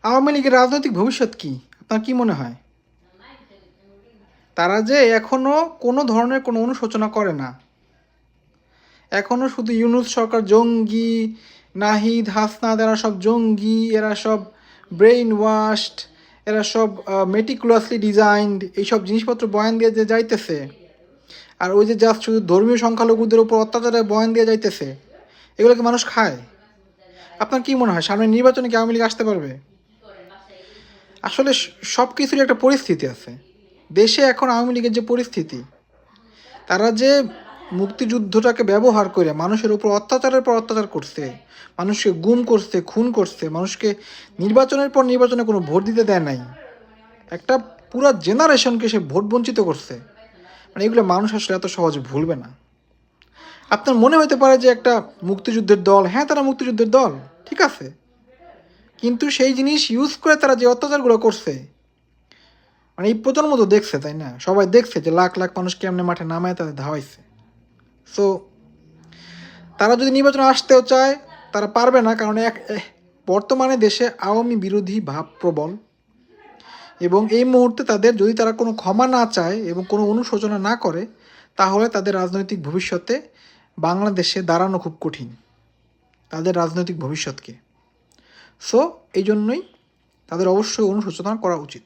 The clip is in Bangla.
আওয়ামী লীগের রাজনৈতিক ভবিষ্যৎ কি আপনার কি মনে হয়? তারা যে এখনো কোনো ধরনের কোনো অনুশোচনা করে না, এখনো শুধু ইউনূস সরকার জঙ্গি, নাহিদ হাসনাত এরা সব জঙ্গি, এরা সব ব্রেইন ওয়াশড, এরা সব মেটিকুলাসলি ডিজাইনড, এইসব জিনিসপত্র বয়ান দিয়ে যে যাইতেছে, আর ওই যে জাস্ট শুধু ধর্মীয় সংখ্যালঘুদের উপর অত্যাচারের বয়ান দিয়ে যাইতেছে, এগুলোকে মানুষ খায়? আপনার কি মনে হয় সামনে নির্বাচনে কি আওয়ামী লীগ আসতে পারবে? আসলে সব কিছুরই একটা পরিস্থিতি আছে। দেশে এখন আওয়ামী লীগের যে পরিস্থিতি, তারা যে মুক্তিযুদ্ধটাকে ব্যবহার করে মানুষের উপর অত্যাচারের পর অত্যাচার করছে, মানুষকে গুম করছে, খুন করছে, মানুষকে নির্বাচনের পর নির্বাচনে কোনো ভোট দিতে দেয় নাই, একটা পুরা জেনারেশনকে সে ভোট বঞ্চিত করছে। মানে এগুলো মানুষ আসলে এত সহজে ভুলবে না। আপনার মনে হতে পারে যে একটা মুক্তিযুদ্ধের দল, হ্যাঁ তারা মুক্তিযুদ্ধের দল, ঠিক আছে, কিন্তু সেই জিনিস ইউজ করে তারা যে অত্যাচারগুলো করছে, মানে এই প্রজন্ম তো দেখছে, তাই না? সবাই দেখছে যে লাখ লাখ মানুষ কেমনে মাঠে নামায় তাদের ধাওয়াইছে। সো তারা যদি নির্বাচনে আসতেও চায়, তারা পারবে না, কারণ বর্তমানে দেশে আওয়ামী বিরোধী ভাব প্রবল, এবং এই মুহূর্তে তাদের যদি তারা কোনো ক্ষমা না চায় এবং কোনো অনুশোচনা না করে, তাহলে তাদের রাজনৈতিক ভবিষ্যতে বাংলাদেশে দাঁড়ানো খুব কঠিন, তাদের রাজনৈতিক ভবিষ্যৎকে। সো এই জন্যই তাদের অবশ্যই অনুশোচনা করা উচিত।